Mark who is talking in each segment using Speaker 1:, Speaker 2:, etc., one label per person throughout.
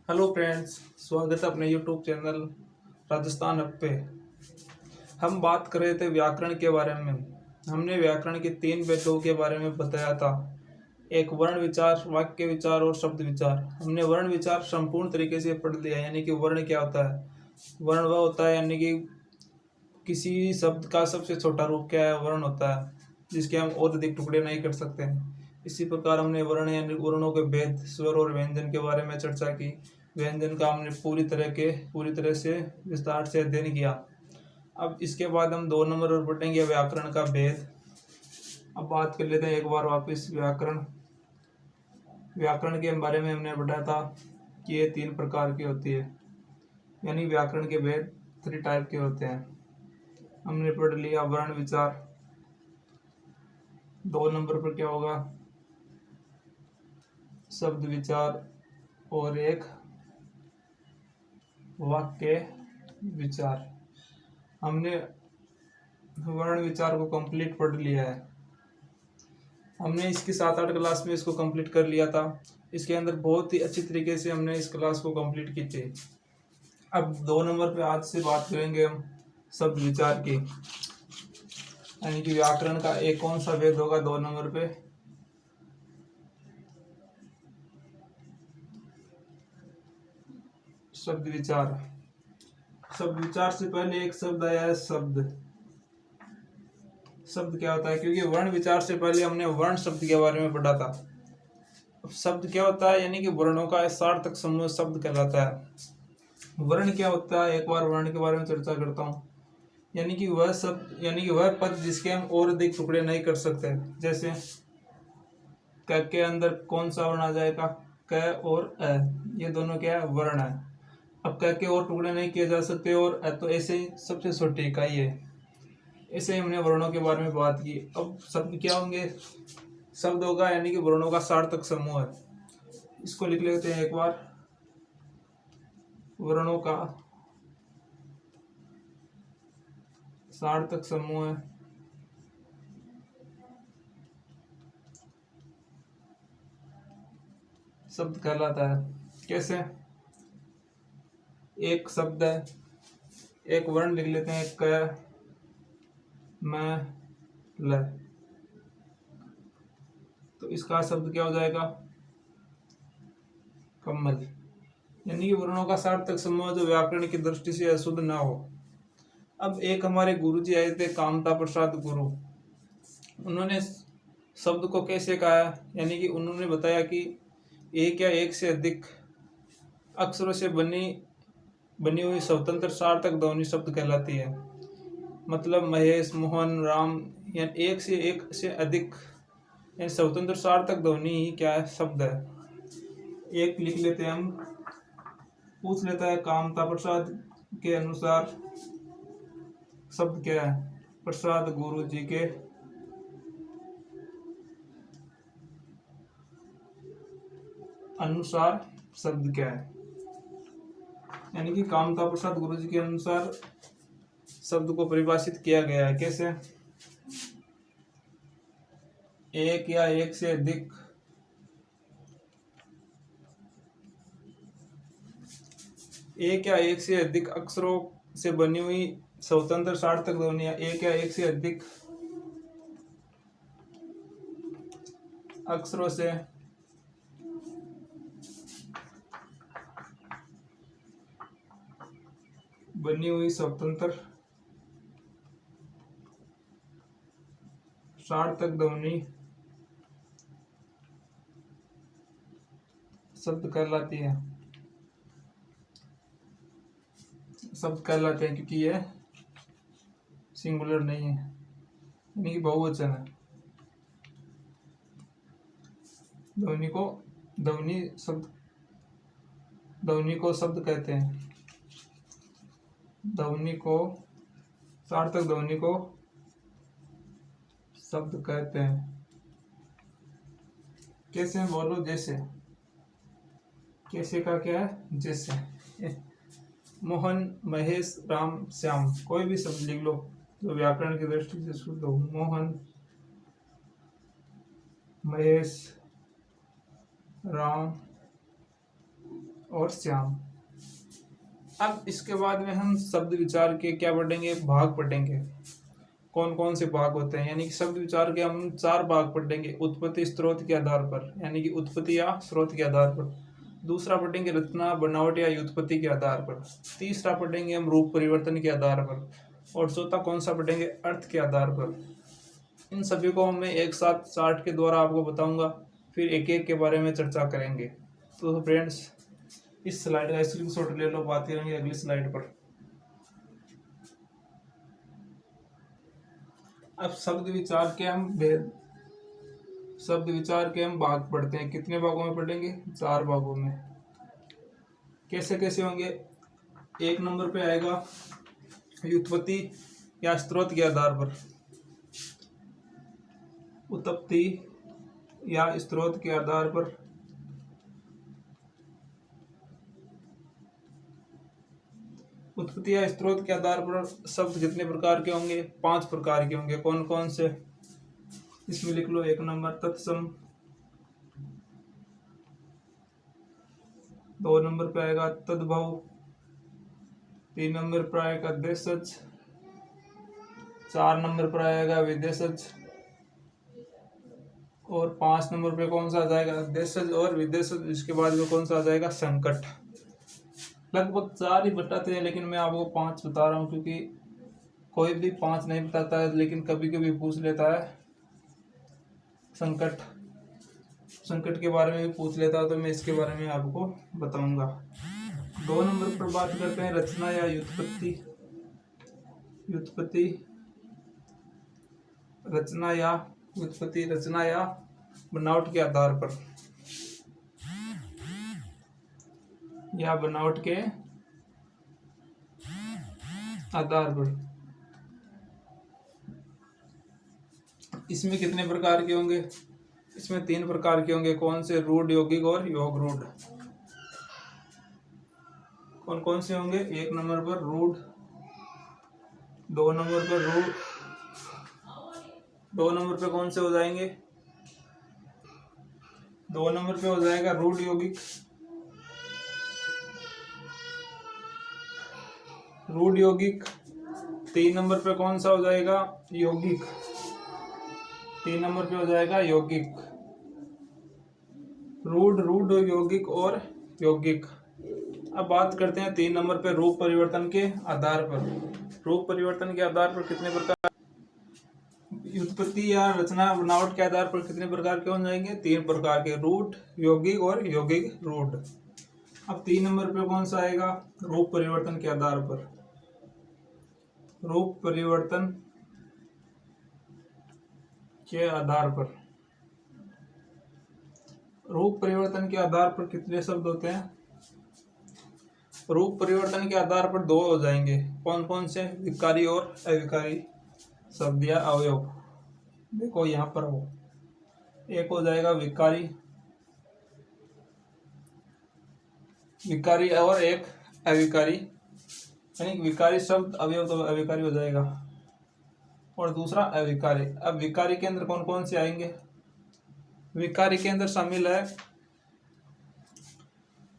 Speaker 1: Hello friends, स्वागत है अपने यूट्यूब चैनल राजस्थान हब पे। हम बात कर रहे थे व्याकरण के बारे में। हमने व्याकरण के तीन भेदों के बारे में बताया था। एक वर्ण विचार, वाक्य विचार और शब्द विचार। हमने वर्ण विचार संपूर्ण तरीके से पढ़ लिया, यानी कि वर्ण क्या होता है। वर्ण वह होता है यानी कि किसी शब्द का सबसे छोटा रूप क्या है, वर्ण होता है, जिसके हम और अधिक टुकड़े नहीं कर सकते हैं। इसी प्रकार हमने वर्ण यानी वर्णों के भेद, स्वर और व्यंजन के बारे में चर्चा की। व्यंजन का हमने पूरी तरह से विस्तार से अध्ययन किया। अब इसके बाद हम 2 नंबर पर पढ़ेंगे व्याकरण का भेद। अब बात कर लेते हैं एक बार वापस व्याकरण। व्याकरण के बारे में हमने बताया था कि ये 3 प्रकार की होती है, यानी व्याकरण के भेद 3 टाइप के होते हैं। हमने पढ़ लिया वर्ण विचार। 2 नंबर पर क्या होगा, शब्द विचार, और एक वाक्य विचार। हमने वर्ण विचार को कंप्लीट पढ़ लिया है। हमने इसकी 7-8 क्लास में इसको कंप्लीट कर लिया था। इसके अंदर बहुत ही अच्छी तरीके से हमने इस क्लास को कंप्लीट की थी। अब 2 नंबर पे आज से बात करेंगे हम शब्द विचार की, यानी कि व्याकरण का एक कौन सा भेद होगा 2 नंबर पे। शब्द विचार। शब्द विचार से पहले एक शब्द आया है शब्द। शब्द क्या होता है, क्योंकि वर्ण विचार से पहले हमने वर्ण शब्द के बारे में पढ़ा था। अब शब्द क्या होता है, यानी कि वर्णों का सार्थक समूह शब्द कहलाता है। वर्ण क्या होता है, एक बार वर्ण के बारे में चर्चा करता हूँ। यानी कि वह शब्द, यानी कि वह पद जिसके हम और अधिक टुकड़े नहीं कर सकते। जैसे क के अंदर कौन सा वर्ण आ जाएगा, क और अ, ये दोनों क्या है, वर्ण है। अब क के और टुकड़े नहीं किए जा सकते, और तो ऐसे ही सबसे छोटी इकाई है। ऐसे ही हमने वर्णों के बारे में बात की। अब शब्द क्या होंगे, शब्द होगा यानी कि वर्णों का सार्थक समूह है। इसको लिख लेते हैं एक बार, वर्णों का सार्थक समूह है। शब्द कहलाता है। कैसे, एक शब्द है, एक वर्ण लिख लेते हैं, क म ल, तो इसका शब्द क्या हो जाएगा, कम्मल। यानी कि वर्णों का सार्थक समूह जो व्याकरण की दृष्टि से अशुद्ध ना हो। अब एक हमारे गुरु जी आए थे, कामता प्रसाद गुरु। उन्होंने शब्द को कैसे कहा, यानी कि उन्होंने बताया कि एक या एक से अधिक अक्षरों से बनी बनी हुई स्वतंत्र सार्थक ध्वनि शब्द कहलाती है। मतलब महेश, मोहन, राम, या एक से अधिक स्वतंत्र सार्थक ध्वनि ही क्या है, शब्द है। एक लिख लेते हैं हम। पूछ लेता है कामता प्रसाद के अनुसार शब्द क्या है। प्रसाद गुरु जी के अनुसार शब्द क्या है, यानी कि कामता प्रसाद गुरु जी के अनुसार शब्द को परिभाषित किया गया है। कैसे, एक या एक से अधिक अक्षरों से बनी हुई स्वतंत्र सार्थक ध्वनियां, एक या एक से अधिक अक्षरों से बनी हुई स्वतंत्र सार्थक ध्वनि शब्द कहलाती है। शब्द कहलाते हैं क्योंकि यह सिंगुलर नहीं है, यानी कि बहुवचन है। ध्वनि को ध्वनि को शब्द कहते हैं। ध्वनि को, सार्थक ध्वनि को शब्द कहते हैं। कैसे बोलो, जैसे। कैसे का क्या है, जैसे। मोहन, महेश, राम, श्याम, कोई भी शब्द लिख लो जो व्याकरण की दृष्टि से शुद्ध हो। मोहन, महेश, राम, और श्याम। अब इसके बाद में हम शब्द विचार के क्या पढ़ेंगे, भाग पढ़ेंगे। कौन कौन से भाग होते हैं, यानी कि शब्द विचार के हम 4 भाग पढ़ेंगे। उत्पत्ति स्रोत के आधार पर, यानी कि उत्पत्ति या स्रोत के आधार पर। दूसरा पढ़ेंगे रचना बनावट या व्युत्पत्ति के आधार पर। तीसरा पढ़ेंगे हम रूप परिवर्तन के आधार पर। और चौथा कौन सा पढ़ेंगे, अर्थ के आधार पर। इन सभी को मैं एक साथ चार्ट के द्वारा आपको बताऊंगा, फिर एक एक के बारे में चर्चा करेंगे। तो फ्रेंड्स, इस स्लाइड का स्क्रीनशॉट ले लो, बात करेंगे अगली स्लाइड पर। अब शब्द विचार के हम भाग पढ़ते हैं। कितने भागों में पढ़ेंगे, 4 भागों में। कैसे कैसे होंगे, 1 नंबर पे आएगा व्युत्पत्ति या स्रोत के आधार पर। उत्पत्ति या स्रोत के आधार पर। उत्पत्ति या स्रोत के आधार पर शब्द कितने प्रकार के होंगे, 5 प्रकार के होंगे। कौन कौन से, इसमें लिख लो। 1 नंबर तत्सम, 2 नंबर पे आएगा तद्भव, 3 नंबर पर आएगा देशज, 4 नंबर पर आएगा विदेशज, और 5 नंबर पे कौन सा आ जाएगा, देशज और विदेशज। इसके बाद में कौन सा आ जाएगा, संकट। लगभग 4 ही बताते हैं, लेकिन मैं आपको 5 बता रहा हूँ, क्योंकि कोई भी 5 नहीं बताता है, लेकिन कभी कभी पूछ लेता है संकट के बारे में भी पूछ लेता है, तो मैं इसके बारे में आपको बताऊंगा। 2 नंबर पर बात करते हैं रचना या व्युत्पत्ति। रचना या बनावट के आधार पर, या बनावट के आधार पर। इसमें कितने प्रकार के होंगे, इसमें 3 प्रकार के होंगे। कौन से, रूढ़, यौगिक और योग रूढ़। कौन कौन से होंगे, 1 नंबर पर रूढ़, 2 नंबर पर रूढ़, 2 नंबर पे कौन से हो जाएंगे, 2 नंबर पे हो जाएगा रूढ़ यौगिक, 3 नंबर पे कौन सा हो जाएगा, यौगिक, 3 नंबर पे हो जाएगा यौगिक। रूढ़ यौगिक और यौगिक। अब बात करते हैं 3 नंबर पे रूप परिवर्तन के आधार पर। रूप परिवर्तन के आधार पर कितने प्रकार, व्युत्पत्ति या रचना बनावट के आधार पर कितने प्रकार के हो जाएंगे, 3 प्रकार के, रूढ़, यौगिक और यौगिक रूढ़। अब 3 नंबर पे कौन सा आएगा, रूप परिवर्तन के आधार पर। रूप परिवर्तन के आधार पर, रूप परिवर्तन के आधार पर कितने शब्द होते हैं, रूप परिवर्तन के आधार पर 2 हो जाएंगे। कौन कौन से, विकारी और अविकारी शब्द या अवयव। देखो यहाँ पर हो, एक हो जाएगा विकारी और एक अविकारी, यानी विकारी शब्द अवयव तो अविकारी हो जाएगा, और दूसरा अविकारी। अब विकारी के अंदर कौन कौन से आएंगे, विकारी के अंदर शामिल है,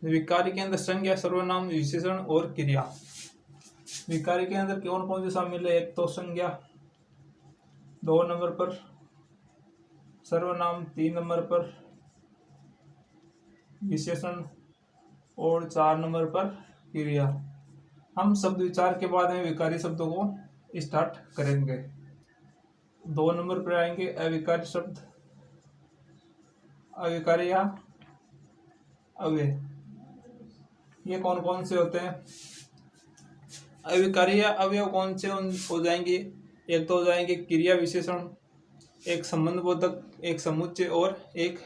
Speaker 1: विकारी के अंदर संज्ञा, सर्वनाम, विशेषण और क्रिया। विकारी के अंदर कौन कौन से शामिल है, एक तो संज्ञा, 2 नंबर पर सर्वनाम, 3 नंबर पर विशेषण, और 4 नंबर पर क्रिया। हम शब्द विचार के बाद में विकारी शब्दों को स्टार्ट करेंगे। 2 नंबर पर आएंगे अविकारी शब्द, अविकारी या अव्यय। ये कौन कौन से होते हैं, अविकारी या अवयव कौन से हो जाएंगे, एक तो हो जाएंगे क्रिया विशेषण, एक संबंध बोधक, एक समुच्चय, और एक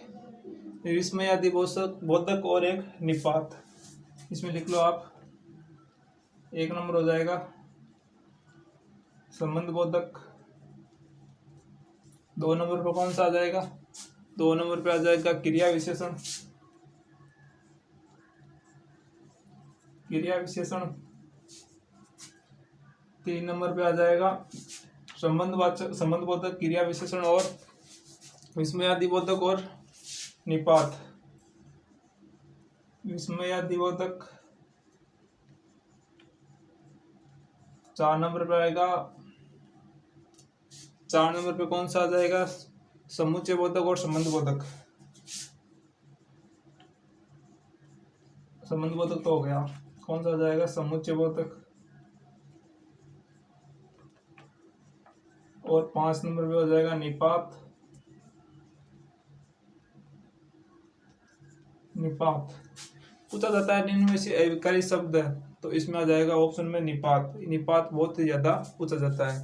Speaker 1: विस्मयादि बोधक, और एक निपात। इसमें लिख लो आप, 1 नंबर हो जाएगा संबंध बोधक, 2 नंबर पर कौन सा आ जाएगा, 2 नंबर पे आ जाएगा क्रिया विशेषण, 3 नंबर पे आ जाएगा संबंध बोधक, क्रिया विशेषण और विस्मयादि बोधक और निपात। विस्मयादिबोधक 4 नंबर पे आएगा। 4 नंबर पे कौन सा आ जाएगा? समुच्चय बोधक और संबंध बोधक। संबंध बोधक तो हो गया, कौन सा आ जाएगा? समुच्चय बोधक। और 5 नंबर पे हो जाएगा निपात। निपात पूछा जाता है इनमें से अविकारी शब्द है, तो इसमें आ जाएगा ऑप्शन में निपात। निपात बहुत ही ज्यादा पूछा जाता है।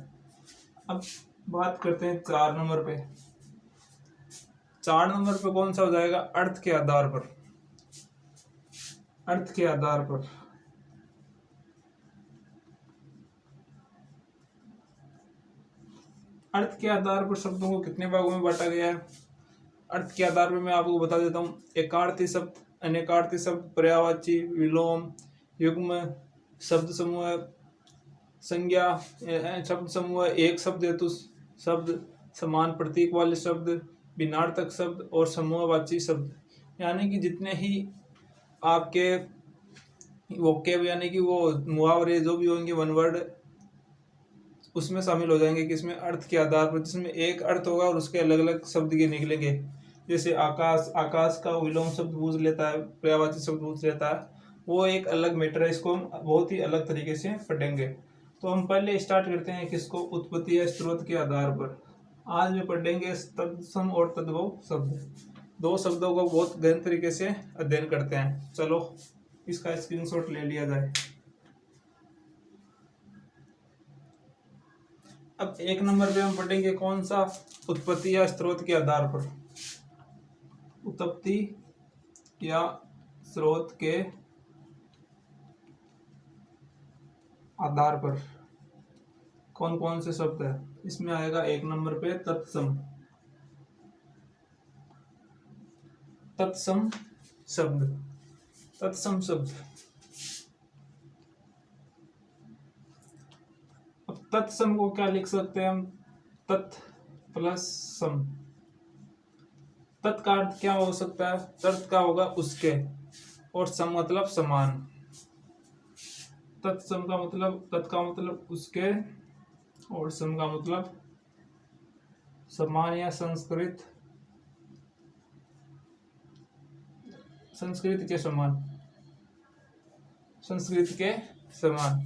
Speaker 1: अब बात करते हैं 4 नंबर पे। 4 नंबर पे कौन सा हो जाएगा? अर्थ के आधार पर। अर्थ के आधार पर। अर्थ के आधार पर शब्दों को कितने भागों में बांटा गया है? अर्थ के आधार पर मैं आपको बता देता हूँ। एकार्थी शब्द, अनेकार्थी शब्द, पर्यायवाची, विलोम, युग्म, शब्द समूह, संज्ञा, शब्द समूह, एक शब्द हेतु शब्द, समान प्रतीक वाले शब्द, भिन्नार्थक शब्द और समूहवाची शब्द। यानी कि जितने ही आपके वोकेब यानी कि वो मुहावरे जो भी होंगे वन वर्ड, उसमें शामिल हो जाएंगे किसमें? अर्थ के आधार पर, जिसमें एक अर्थ होगा और उसके अलग अलग शब्द के निकलेंगे। जैसे आकाश, आकाश का विलोम शब्द पूछ लेता है, पर्यायवाची शब्द पूछ लेता है, वो एक अलग मैटर है। इसको हम बहुत ही अलग तरीके से पढ़ेंगे। तो हम पहले स्टार्ट करते हैं किसको? उत्पत्ति या स्रोत के आधार पर। आज में पढ़ेंगे तत्सम और तद्भव शब्द। 2 शब्दों को बहुत गहन तरीके से अध्ययन करते हैं। चलो इसका स्क्रीनशॉट ले लिया जाए। अब 1 नंबर पे हम पढ़ेंगे कौन सा? उत्पत्ति या स्रोत के आधार पर। उत्पत्ति या स्रोत के आधार पर कौन कौन से शब्द है? इसमें आएगा 1 नंबर पे तत्सम। तत्सम शब्द। तत्सम शब्द। अब तत्सम को क्या लिख सकते हैं हम? तत् प्लस सम। तत् का अर्थ क्या हो सकता है? तत् का होगा उसके, और सम मतलब समान। तत्सम का मतलब, तत् का मतलब उसके और सम का मतलब समान या संस्कृत, संस्कृत के समान। संस्कृत के समान।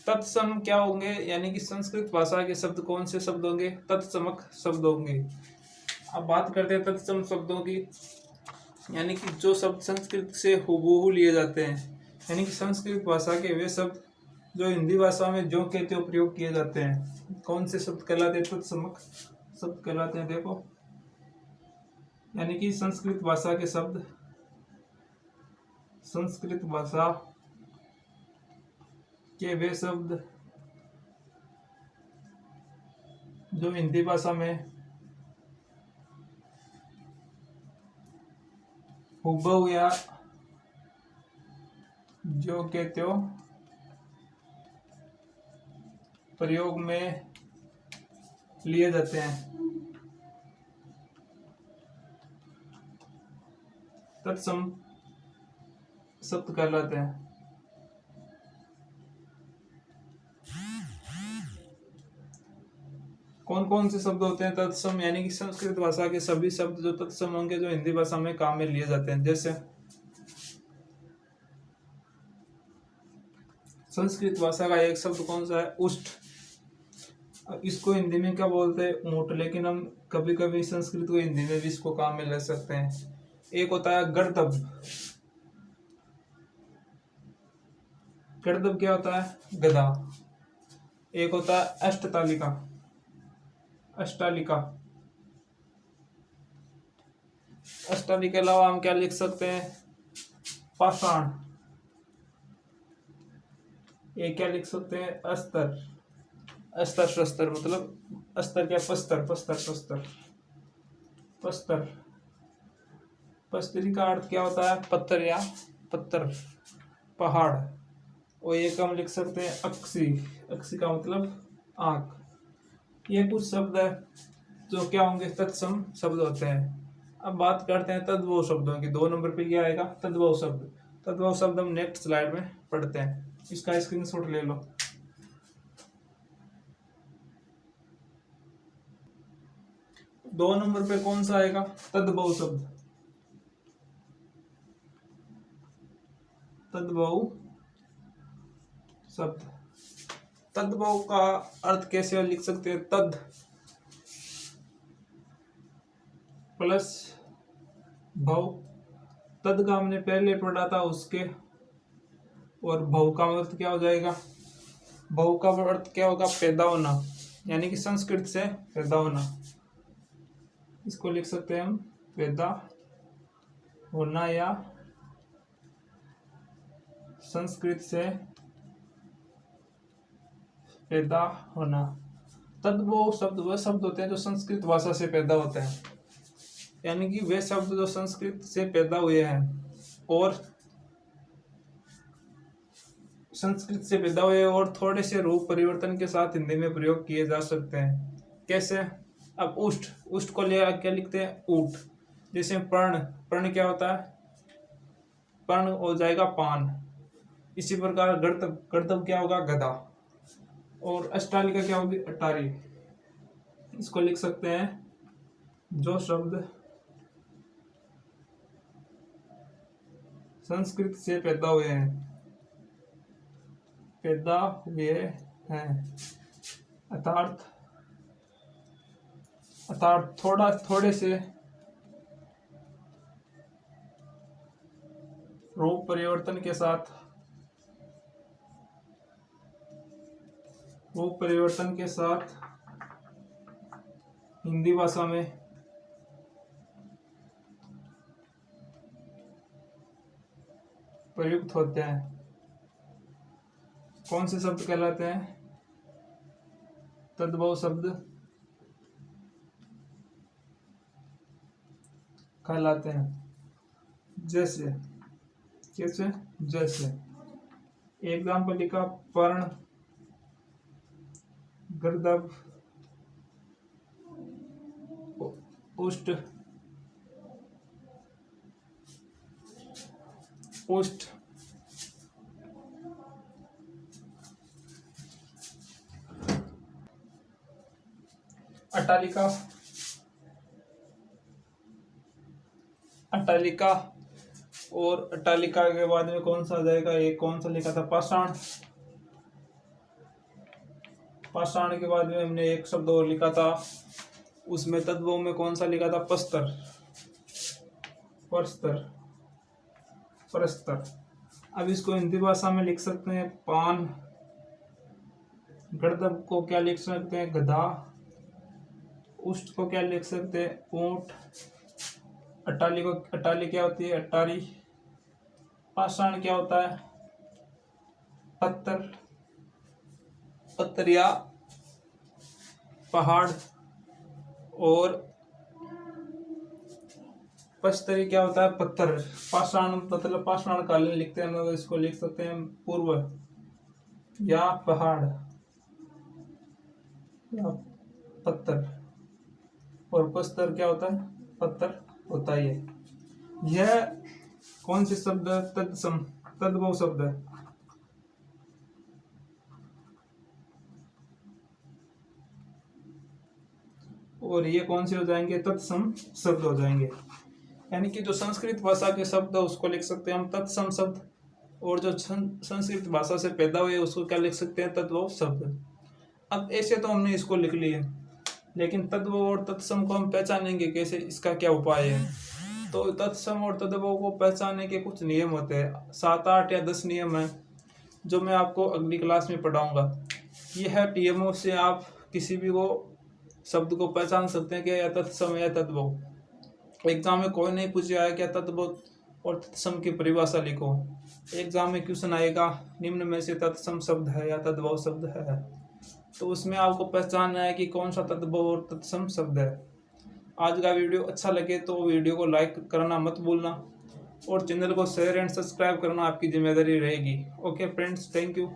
Speaker 1: तत्सम क्या होंगे? यानी कि संस्कृत भाषा के शब्द कौन से शब्द होंगे? तत्समक शब्द होंगे। अब बात करते हैं तत्सम शब्दों की। यानी कि जो शब्द संस्कृत से हूबहू लिए जाते हैं, यानी कि संस्कृत भाषा के वे शब्द जो हिंदी भाषा में जो कहते हो प्रयोग किए जाते हैं, कौन से शब्द कहलाते हैं? तत्समक शब्द कहलाते हैं। देखो, यानी कि संस्कृत भाषा के शब्द, संस्कृत भाषा के वे शब्द जो हिंदी भाषा में हूबहू या जो कहते हो प्रयोग में लिए जाते हैं, तत्सम शब्द कहलाते हैं। कौन कौन से शब्द होते हैं तत्सम? यानी कि संस्कृत भाषा के सभी शब्द जो तत्सम होंगे जो हिंदी भाषा में काम में लिए जाते हैं। जैसे संस्कृत भाषा का एक शब्द कौन सा है? उष्ट। अब इसको हिंदी में क्या बोलते हैं? ऊंट। लेकिन हम कभी कभी संस्कृत को हिंदी में भी इसको काम में ले सकते हैं। एक होता है गर्दभ। गर्दभ क्या होता है? गधा। एक होता है अष्टतालिका। अष्टालिका। अष्टालिका के अलावा हम क्या लिख सकते हैं? पाषाण। ये क्या लिख सकते हैं? अस्तर। अस्तर शस्त्र मतलब अस्तर क्या? पस्तर। पस्तर पस्तर पस्तर। पस्तरी का अर्थ क्या होता है? पत्थर या पत्थर, पहाड़। और एक हम लिख सकते हैं अक्सी। अक्सी का मतलब आंख। ये कुछ शब्द है जो क्या होंगे? तत्सम शब्द होते हैं। अब बात करते हैं तद्भव शब्दों की। 2 नंबर पे क्या आएगा? तद्भव शब्द। तद्भव शब्द हम नेक्स्ट स्लाइड में पढ़ते हैं। इसका स्क्रीनशॉट ले लो। दो नंबर पे कौन सा आएगा? तद्भव शब्द। तद्भव शब्द। तद्भव का अर्थ कैसे लिख सकते हैं? तद प्लस भव। तद का हमने पहले पढ़ा था उसके, और भव का अर्थ क्या हो जाएगा? भव का अर्थ क्या होगा? पैदा होना, यानी कि संस्कृत से पैदा होना। इसको लिख सकते हैं हम पैदा होना या संस्कृत से पैदा होना। तद्भव शब्द वह शब्द होते हैं जो संस्कृत भाषा से पैदा होते हैं, यानी कि वे शब्द जो संस्कृत से पैदा हुए हैं और संस्कृत से पैदा हुए और थोड़े से रूप परिवर्तन के साथ हिंदी में प्रयोग किए जा सकते हैं। कैसे? अब उष्ट, उष्ट को ले क्या लिखते हैं? ऊट। जैसे पर्ण, पर्ण क्या होता है? पर्ण हो जाएगा पान। इसी प्रकार गर्दभ, गर्दभ क्या होगा? गधा। और अष्टालिका क्या होगी? अटारी। इसको लिख सकते हैं जो शब्द संस्कृत से पैदा हुए हैं, पैदा हुए हैं, अर्थात थोड़े से रूप परिवर्तन के साथ हिंदी भाषा में प्रयुक्त होते हैं। कौन से शब्द कहलाते हैं? तद्भव शब्द कहलाते हैं। जैसे कैसे? जैसे एग्जाम्पल लिखा, पर्ण, गर्दभ, उष्ट, उष्ट, अट्टालिका, अट्टालिका। और अट्टालिका के बाद में कौन सा आ जाएगा? एक कौन सा लिखा था? पाषाण। पाषाण के बाद में हमने एक शब्द और लिखा था, उसमें तद्भव में कौन सा लिखा था? प्रस्तर, प्रस्तर, प्रस्तर। अब इसको हिंदी भाषा में लिख सकते हैं पान। गर्दभ को क्या लिख सकते हैं? गधा। उष्ट को क्या लिख सकते हैं? ऊंट। अट्टाली को, अट्टाली क्या होती है? अट्टारी। पाषाण क्या होता है? पत्थर, पत्थर या पहाड़। और पश्तरी क्या होता है? पत्थर। पाषाण मतलब पाषाण कालीन लिखते हैं, तो इसको लिख सकते हैं पूर्व या पहाड़ या पत्थर। और पस्तर क्या होता है? पत्थर होता है। यह कौन से शब्द? तद्भव शब्द है। और ये कौन से हो जाएंगे? तत्सम शब्द हो जाएंगे। यानी कि जो संस्कृत भाषा के शब्द है उसको लिख सकते हैं हम तत्सम शब्द, और जो संस्कृत भाषा से पैदा हुए उसको क्या लिख सकते हैं? तद्भव शब्द। अब ऐसे तो हमने इसको लिख लिया, लेकिन तद्भव और तत्सम को हम पहचानेंगे कैसे? इसका क्या उपाय है? तो तत्सम और तद्भव को पहचानने के कुछ नियम होते हैं, 7, 8 या 10 नियम हैं, जो मैं आपको अगली क्लास में पढ़ाऊंगा। यह नियमों से आप किसी भी को शब्द को पहचान सकते हैं कि या तत्सम या तद्भव। एग्जाम में कोई नहीं पूछा है क्या तद्भव और तत्सम की परिभाषा लिखो। एग्जाम में क्वेश्चन आएगा निम्न में से तत्सम शब्द है या तद्भव शब्द है, तो उसमें आपको पहचानना है कि कौन सा तद्भव और तत्सम शब्द है। आज का वीडियो अच्छा लगे तो वीडियो को लाइक करना मत भूलना, और चैनल को शेयर एंड सब्सक्राइब करना आपकी जिम्मेदारी रहेगी। Okay friends, thank you.